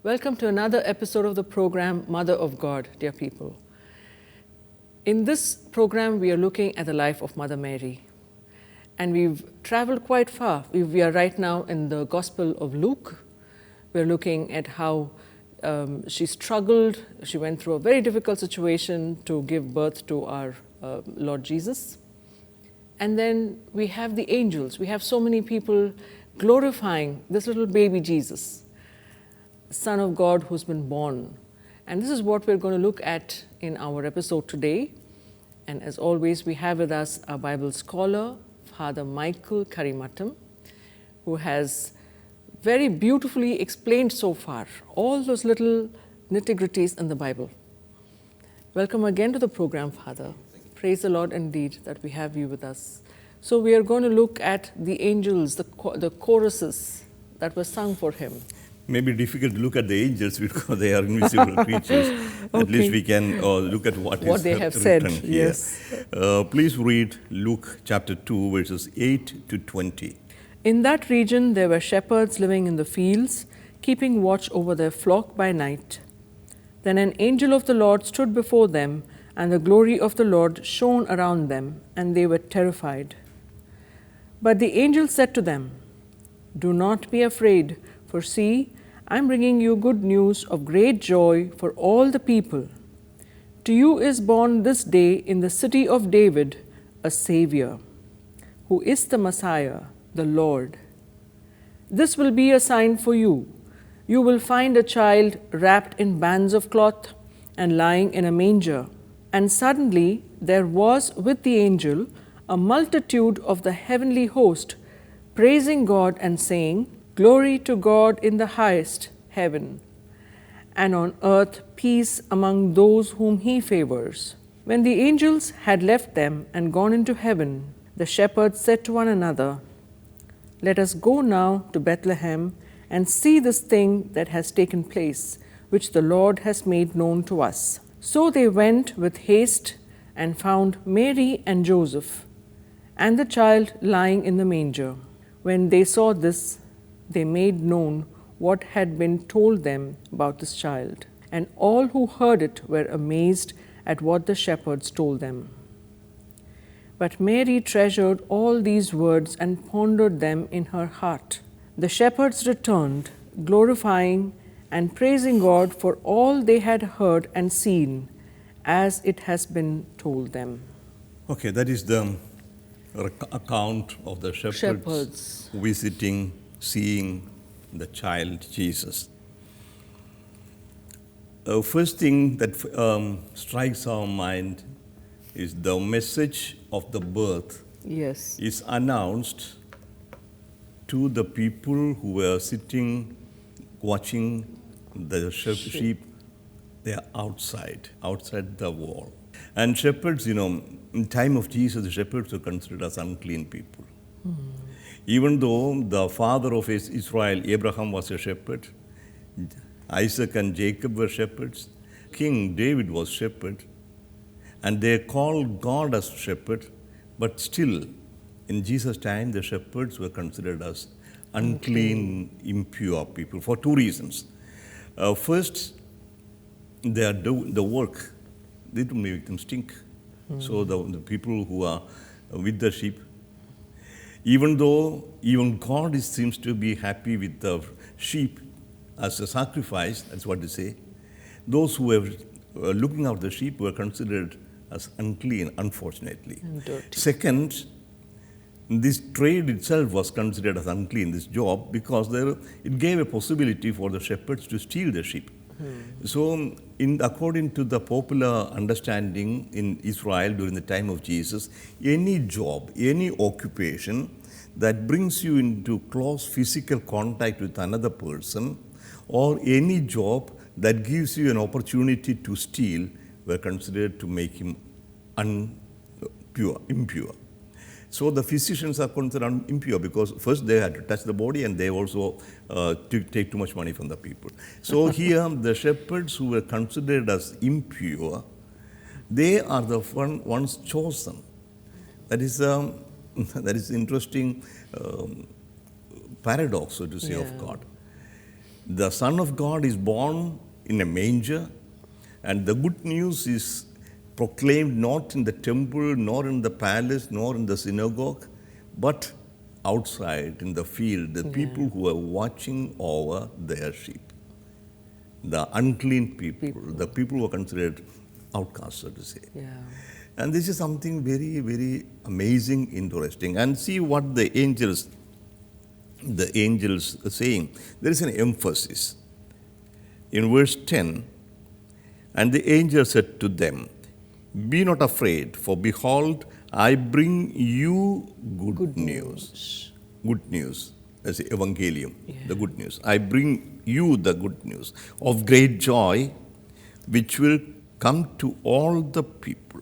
Welcome to another episode of the program Mother of God, dear people. In this program, we are looking at the life of Mother Mary. And we've traveled quite far. We are right now in the Gospel of Luke. We're looking at how she struggled. She went through a very difficult situation to give birth to our Lord Jesus. And then we have the angels. We have so many people glorifying this little baby Jesus, Son of God who's been born. And this is what we're going to look at in our episode today. And as always, we have with us our Bible scholar, Father Michael Karimattam, who has very beautifully explained so far all those little nitty-gritties in the Bible. Welcome again to the program, Father. Praise the Lord indeed that we have you with us. So we are going to look at the angels, the choruses that were sung for him. Maybe difficult to look at the angels because they are invisible creatures. Okay. At least we can look at what they have written said. here. Yes. Please read Luke chapter 2, verses 8 to 20. In that region there were shepherds living in the fields, keeping watch over their flock by night. Then an angel of the Lord stood before them, and the glory of the Lord shone around them, and they were terrified. But the angel said to them, "Do not be afraid, for see, I am bringing you good news of great joy for all the people. To you is born this day in the city of David a Savior, who is the Messiah, the Lord. This will be a sign for you. You will find a child wrapped in bands of cloth and lying in a manger." And suddenly there was with the angel a multitude of the heavenly host, praising God and saying, "Glory to God in the highest heaven, and on earth peace among those whom he favors." When the angels had left them and gone into heaven, the shepherds said to one another, "Let us go now to Bethlehem and see this thing that has taken place, which the Lord has made known to us." So they went with haste and found Mary and Joseph and the child lying in the manger. When they saw this, they made known what had been told them about this child. And all who heard it were amazed at what the shepherds told them. But Mary treasured all these words and pondered them in her heart. The shepherds returned, glorifying and praising God for all they had heard and seen, as it has been told them. Okay, that is the account of the shepherds visiting, seeing the child Jesus. First thing that strikes our mind is the message of the birth Yes. is announced to the people who were sitting, watching the sheep. They are outside the wall. And shepherds, in time of Jesus, the shepherds were considered as unclean people. Even though the father of Israel, Abraham, was a shepherd, Isaac and Jacob were shepherds, King David was shepherd, and they called God as shepherd, but still, in Jesus' time, the shepherds were considered as unclean, impure people for two reasons. First, they are the work, they don't make them stink. So the people who are with the sheep, even God seems to be happy with the sheep as a sacrifice, that's what they say, those who were looking after the sheep were considered as unclean, unfortunately. And dirty. Second, this trade itself was considered as unclean, this job, because it gave a possibility for the shepherds to steal the sheep. So, according to the popular understanding in Israel during the time of Jesus, any job, any occupation that brings you into close physical contact with another person, or any job that gives you an opportunity to steal, were considered to make him impure. So the physicians are considered impure because first they had to touch the body and they also take too much money from the people. So here the shepherds who were considered as impure, they are the ones chosen. That is interesting paradox, so to say, of God. The Son of God is born in a manger, and the good news is proclaimed not in the temple, nor in the palace, nor in the synagogue, but outside in the field, the people who are watching over their sheep. The unclean people, the people who are considered outcasts, so to say. Yeah. And this is something very, very amazing, interesting. And see what the angels are saying. There is an emphasis. In verse 10, and the angel said to them, "Be not afraid, for behold, I bring you good news." Good news, as the evangelium, the good news. I bring you the good news of great joy, which will come to all the people.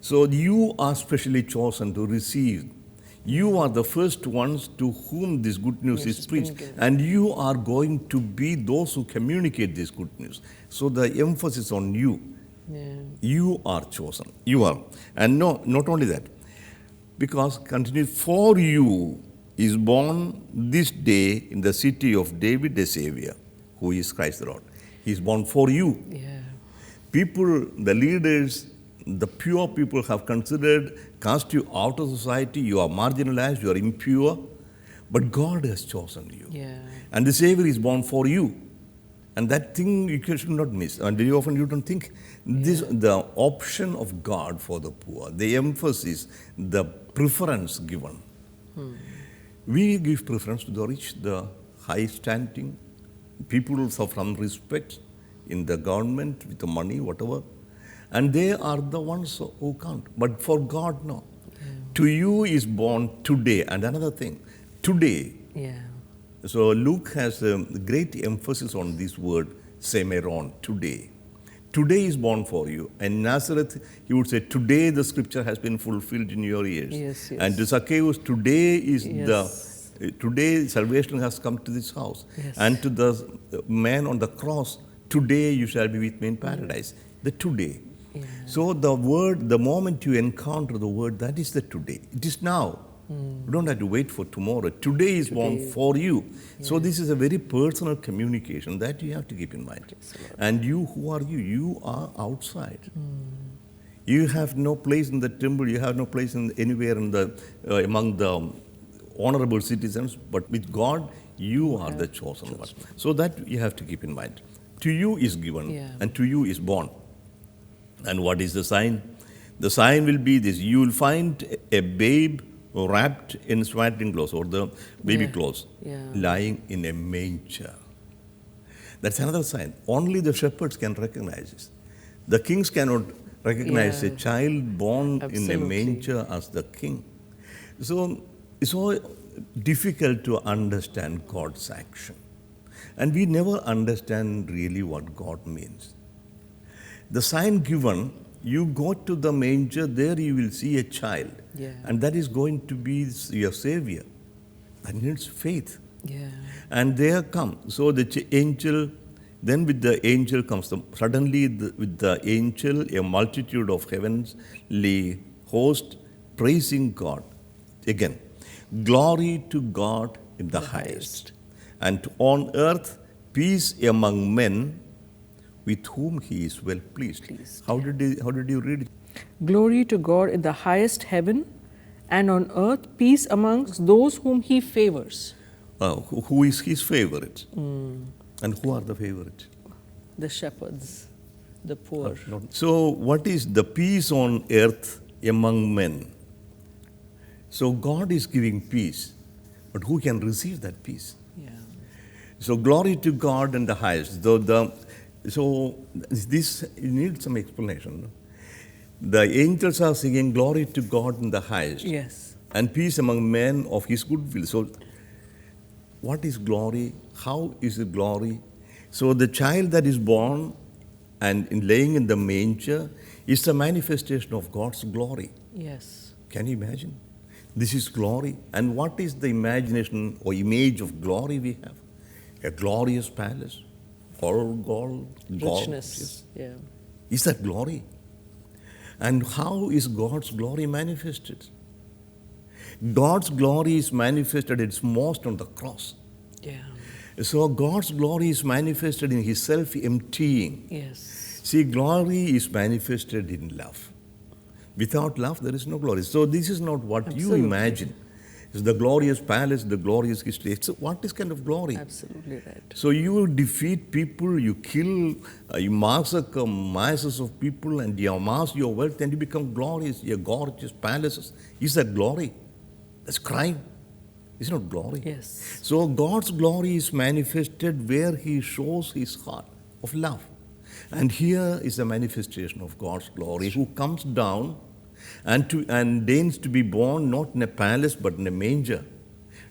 So you are specially chosen to receive. You are the first ones to whom this good news is preached. And you are going to be those who communicate this good news. So the emphasis on you. Yeah. You are chosen. You are. And no, not only that. Because continue, for you is born this day in the city of David a Savior, who is Christ the Lord. He is born for you. Yeah. People, the leaders, the pure people have considered, cast you out of society, you are marginalized, you are impure, but God has chosen you. Yeah. And the Savior is born for you. And that thing you should not miss. And very often you don't think this, the option of God for the poor, the emphasis, the preference given. We give preference to the rich, the high standing, people from respect in the government, with the money, whatever. And they are the ones who can't. But for God, no. To you is born today. And another thing, today. Yeah. So Luke has a great emphasis on this word, semeron, today. Today is born for you. And Nazareth, he would say, today the scripture has been fulfilled in your ears. Yes, yes. And to Zacchaeus, today is Yes. today salvation has come to this house. Yes. And to the man on the cross, today you shall be with me in paradise. The today. Yeah. So the word, the moment you encounter the word, that is the today. It is now. You don't have to wait for tomorrow. Today is born for you. So this is a very personal communication that you have to keep in mind. And you, who are you? You are outside. You have no place in the temple. You have no place in anywhere in the among the honorable citizens. But with God, you are the chosen one. So that you have to keep in mind. To you is given, and to you is born. And what is the sign? The sign will be this. You will find a babe wrapped in swaddling clothes, or the baby clothes, lying in a manger. That's another sign. Only the shepherds can recognize this. The kings cannot recognize a child born in a manger as the king. So it's so difficult to understand God's action. And we never understand really what God means. The sign given, you go to the manger, there you will see a child. And that is going to be your Savior. That needs faith. And there come. So the angel, then with the angel comes, suddenly with the angel, a multitude of heavenly hosts praising God. Again, glory to God in the highest. And on earth, peace among men with whom he is well pleased. How did you read it? Glory to God in the highest heaven, and on earth peace amongst those whom he favors. Who is his favorite? And who are the favorites? The shepherds, the poor. So what is the peace on earth among men? So God is giving peace, but who can receive that peace? So glory to God in the highest. So this needs some explanation. The angels are singing glory to God in the highest. Yes. And peace among men of his goodwill. So what is glory? How is it glory? So the child that is born and laying in the manger is the manifestation of God's glory. Yes. Can you imagine? This is glory. And what is the imagination or image of glory we have? A glorious palace, all gold, Richness. Yeah. Is that glory? And how is God's glory manifested? God's glory is manifested its most on the cross. Yeah. So God's glory is manifested in His self-emptying. Yes. See, glory is manifested in love. Without love, there is no glory. So this is not what you Absolutely. imagine. It's the glorious palace, the glorious history. It's what is kind of glory? Absolutely right. So you defeat people, you kill, you massacre masses of people, and you amass your wealth, and you become glorious. Your gorgeous palaces. Is that glory? That's crime. It's not glory. Yes. So God's glory is manifested where He shows His heart of love. And here is the manifestation of God's glory, who comes down and deigns to be born not in a palace but in a manger,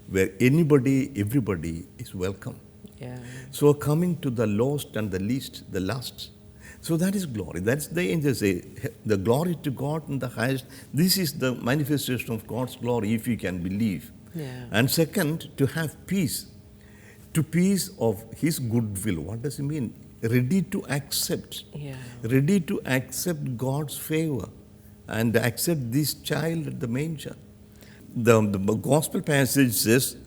where everybody is welcome. Yeah. So coming to the lost and the least, the last. So that is glory. That's the angels say, the glory to God in the highest. This is the manifestation of God's glory, if you can believe. Yeah. And second, to have peace. To peace of His goodwill. What does it mean? Ready to accept. Yeah. Ready to accept God's favor and accept this child at the manger. The gospel passage says,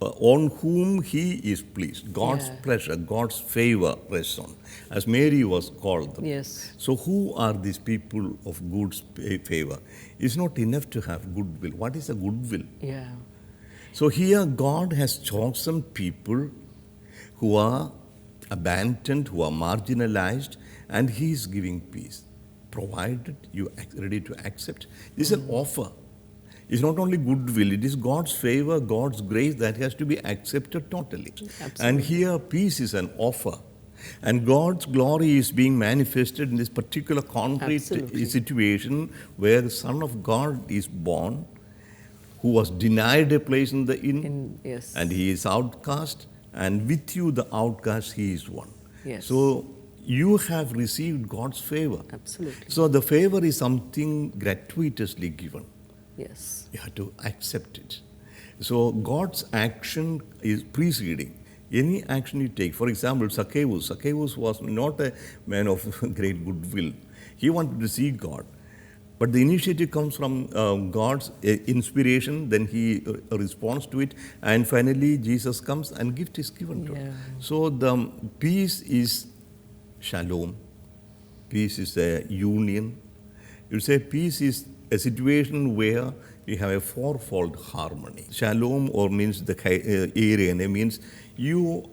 on whom He is pleased. God's Yeah. pleasure, God's favor rests on, as Mary was called. Yes. So who are these people of good favor? It's not enough to have goodwill. What is a goodwill? Yeah. So here God has chosen people who are abandoned, who are marginalized, and He is giving peace, provided you are ready to accept. This is an offer. It's not only goodwill, it is God's favor, God's grace that has to be accepted totally. Absolutely. And here peace is an offer. And God's glory is being manifested in this particular concrete Absolutely. situation where the Son of God is born, who was denied a place in the inn, Yes. and He is outcast, and with you, the outcast, He is one. Yes. So you have received God's favor. Absolutely. So the favor is something gratuitously given. Yes. You have to accept it. So God's action is preceding any action you take. For example, Zacchaeus. Zacchaeus was not a man of great goodwill. He wanted to see God. But the initiative comes from God's inspiration, then he responds to it, and finally Jesus comes and gift is given to him. So the peace is shalom. Peace is a union. You say peace is a situation where you have a fourfold harmony. Shalom or means the area means your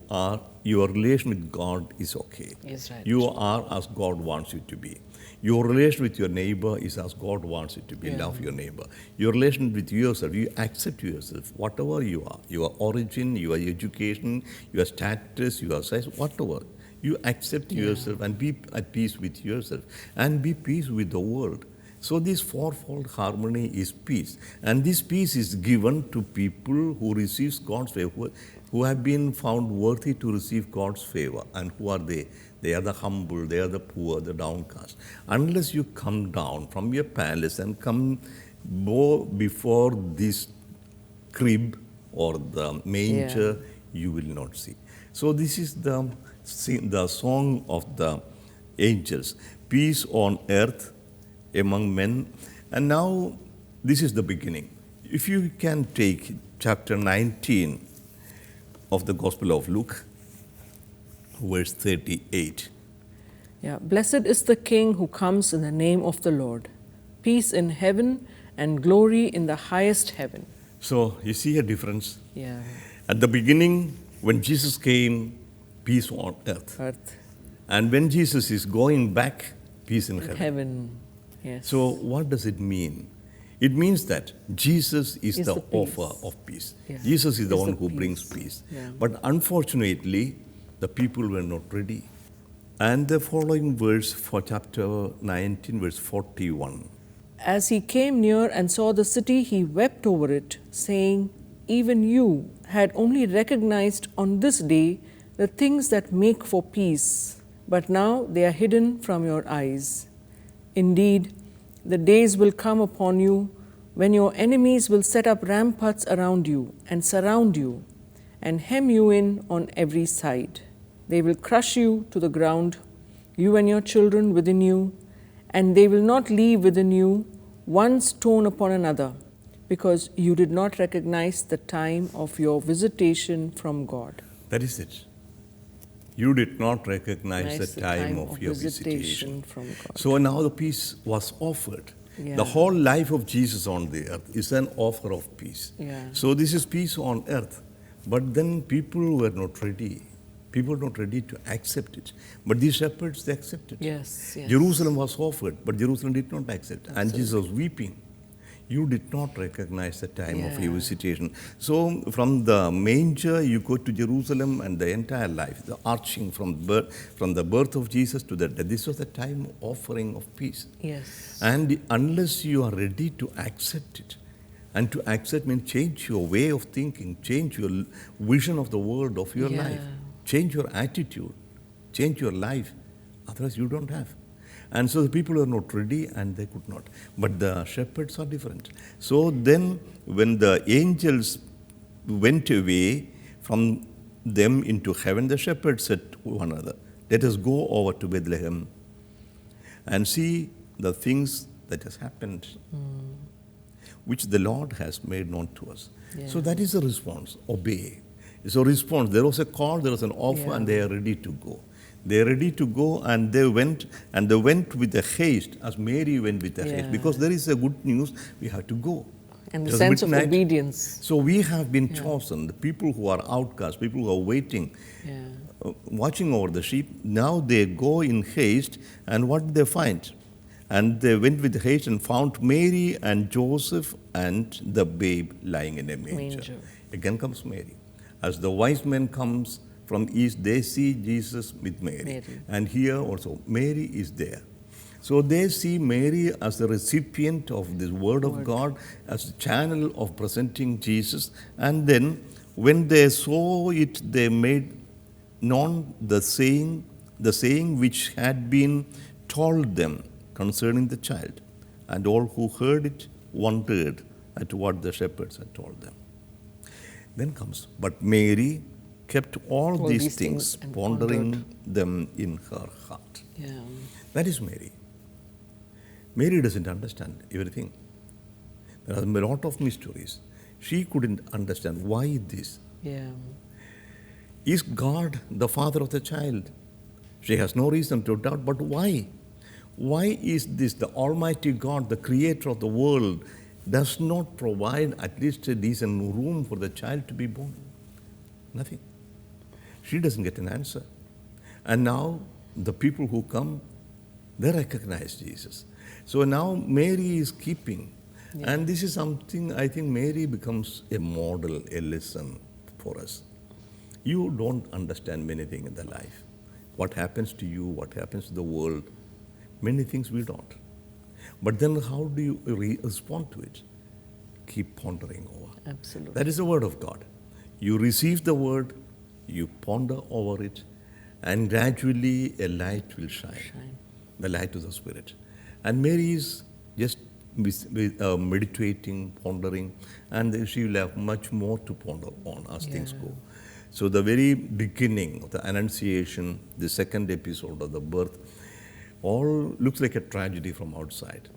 relation with God is okay. Is right. You are as God wants you to be. Your relation with your neighbor is as God wants it to be. Love your neighbor. Your relation with yourself, you accept yourself, whatever you are, your origin, your education, your status, your size, whatever. You accept yourself and be at peace with yourself and be peace with the world. So this fourfold harmony is peace. And this peace is given to people who receives God's favor, who have been found worthy to receive God's favor. And who are they? They are the humble, they are the poor, the downcast. Unless you come down from your palace and come before this crib or the manger, you will not see. So this is the song of the angels. Peace on earth among men. And now this is the beginning. If you can take chapter 19 of the Gospel of Luke, verse 38. Yeah. Blessed is the King who comes in the name of the Lord. Peace in heaven and glory in the highest heaven. So you see a difference. Yeah. At the beginning, when Jesus came, peace on earth. And when Jesus is going back, peace in heaven. Yes. So what does it mean? It means that Jesus is the offer of peace. Yeah. Jesus is the one who brings peace. Yeah. But unfortunately, the people were not ready. And the following verse for chapter 19, verse 41. As he came near and saw the city, he wept over it, saying, even you had only recognized on this day the things that make for peace, but now they are hidden from your eyes. Indeed, the days will come upon you when your enemies will set up ramparts around you and surround you and hem you in on every side. They will crush you to the ground, you and your children within you, and they will not leave within you one stone upon another, because you did not recognize the time of your visitation from God. That is it. You did not recognize Nice, the time of your visitation. from God. So now the peace was offered. Yeah. The whole life of Jesus on the earth is an offer of peace. Yeah. So this is peace on earth. But then people were not ready. People were not ready to accept it. But these shepherds, they accepted. Yes, yes. Jerusalem was offered, but Jerusalem did not accept. And Jesus was weeping. You did not recognize the time of your Yeah. visitation. So from the manger, you go to Jerusalem and the entire life, the arching from the birth of Jesus to the death. This was the time offering of peace. Yes. And unless you are ready to accept it, and to accept means change your way of thinking, change your vision of the world of your Yeah. life, change your attitude, change your life. Otherwise, you don't have. And so the people are not ready and they could not. But the shepherds are different. So then, when the angels went away from them into heaven, the shepherds said to one another, "Let us go over to Bethlehem and see the things that has happened, which the Lord has made known to us." Yeah. So that is the response, obey. It's a response. There was a call, there was an offer, Yeah. and they are ready to go. They are ready to go, and they went with a haste, as Mary went with a haste. Yeah. Because there is a good news, we have to go. And It the was sense of midnight. obedience. So we have been chosen, the people who are outcasts, people who are waiting, Yeah. watching over the sheep. Now they go in haste, and what did they find? And they went with haste and found Mary and Joseph and the babe lying in a manger. Manger. Again comes Mary. As the wise men comes from east, they see Jesus with Mary. Mary. And here also, Mary is there. So they see Mary as the recipient of this word of God, as a channel of presenting Jesus. And then when they saw it, they made known the saying which had been told them concerning the child. And all who heard it wondered at what the shepherds had told them. Then comes, but Mary kept all these things, and pondering them in her heart. Yeah. That is Mary. Mary doesn't understand everything. There are a lot of mysteries. She couldn't understand why this. Yeah. Is God the father of the child? She has no reason to doubt, but why? Why is this the Almighty God, the creator of the world, does not provide at least a decent room for the child to be born? Nothing. She doesn't get an answer. And now the people who come, they recognize Jesus. So now Mary is keeping. Yeah. And this is something, I think Mary becomes a model, a lesson for us. You don't understand many things in the life. What happens to you, what happens to the world, many things we don't. But then how do you respond to it? Keep pondering over. Absolutely. That is the word of God. You receive the word, you ponder over it, and gradually a light will shine. The light of the Spirit. And Mary is just meditating, pondering, and she will have much more to ponder on as things go. So the very beginning of the Annunciation, the second episode of the birth, all looks like a tragedy from outside.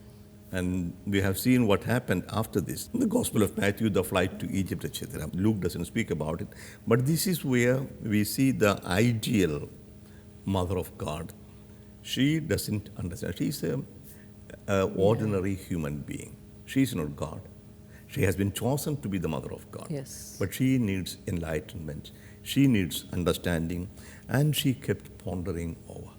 And we have seen what happened after this. In the Gospel of Matthew, the flight to Egypt, etc. Luke doesn't speak about it. But this is where we see the ideal mother of God. She doesn't understand. She's an ordinary human being. She's not God. She has been chosen to be the mother of God. Yes. But she needs enlightenment. She needs understanding. And she kept pondering over.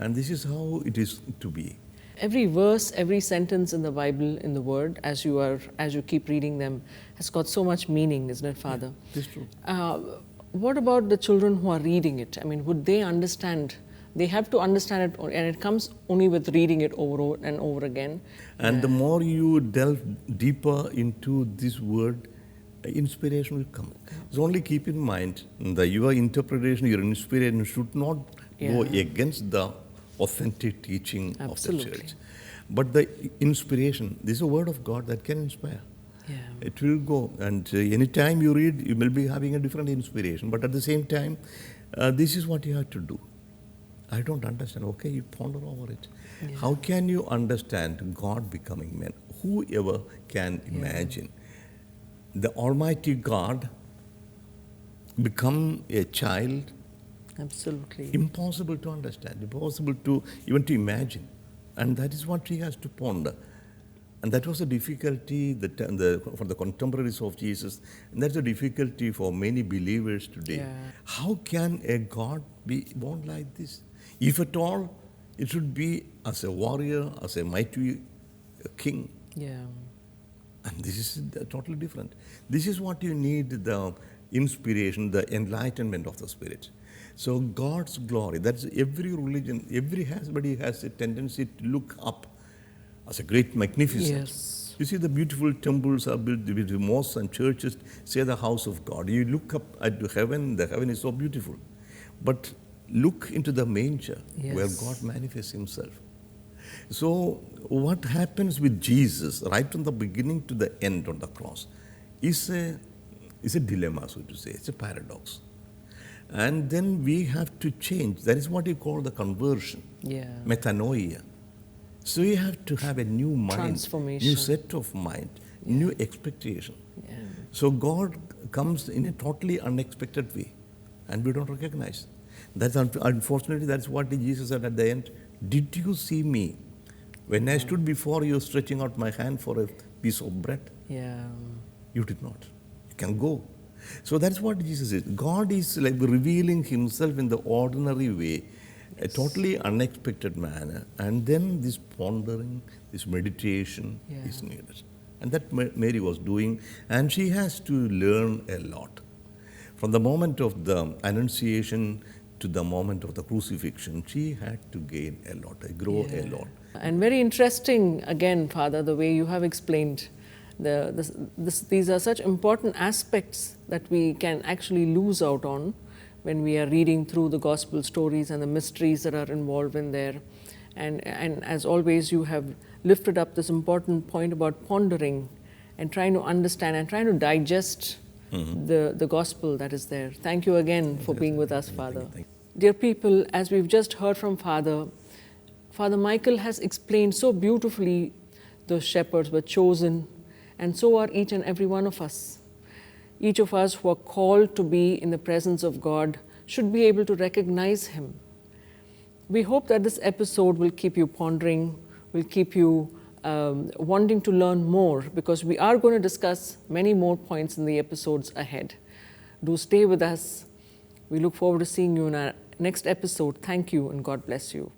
And this is how it is to be. Every verse, every sentence in the Bible, in the Word, as you keep reading them, has got so much meaning, isn't it, Father? It's true. What about the children who are reading it? I mean, would they understand? They have to understand it, and it comes only with reading it over and over again. And the more you delve deeper into this word, inspiration will come. So only keep in mind that your interpretation, your inspiration should not go against the authentic teaching Absolutely. of the church. But the inspiration, this is a word of God that can inspire. Yeah. It will go. And anytime you read, you will be having a different inspiration. But at the same time, this is what you have to do. I don't understand. Okay, you ponder over it. Yeah. How can you understand God becoming man? Whoever can imagine the Almighty God become a child, Absolutely. impossible to understand, impossible to even to imagine. And that is what he has to ponder. And that was a difficulty for the contemporaries of Jesus. And that's a difficulty for many believers today. Yeah. How can a God be born like this? If at all, it should be as a warrior, as a mighty king. Yeah. And this is totally different. This is what you need, the inspiration, the enlightenment of the Spirit. So God's glory, that's every religion, everybody has a tendency to look up as a great magnificent. Yes. You see the beautiful temples are built with mosques and churches, say the house of God. You look up at heaven, the heaven is so beautiful. But look into the manger where Yes. God manifests himself. So what happens with Jesus right from the beginning to the end on the cross is a dilemma, so to say. It's a paradox. And then we have to change. That is what you call the conversion, Yeah. metanoia. So you have to have a new mind, Transformation. new set of mind, new expectation. Yeah. So God comes in a totally unexpected way, and we don't recognize. Unfortunately, that's what Jesus said at the end. Did you see me when I stood before you stretching out my hand for a piece of bread? Yeah. You did not. You can go. So that's what Jesus is. God is like revealing himself in the ordinary way, a totally unexpected manner. And then this pondering, this meditation is needed. And that Mary was doing, and she has to learn a lot. From the moment of the Annunciation to the moment of the crucifixion, she had to gain a lot, grow a lot. And very interesting, again, Father, the way you have explained. These are such important aspects that we can actually lose out on when we are reading through the gospel stories and the mysteries that are involved in there. And as always, you have lifted up this important point about pondering and trying to understand and trying to digest the gospel that is there. Thank you again for being with us, Father. Thank you. Dear people, as we've just heard from Father Michael has explained so beautifully the shepherds were chosen, and so are each and every one of us. Each of us who are called to be in the presence of God should be able to recognize Him. We hope that this episode will keep you pondering, will keep you wanting to learn more, because we are going to discuss many more points in the episodes ahead. Do stay with us. We look forward to seeing you in our next episode. Thank you, and God bless you.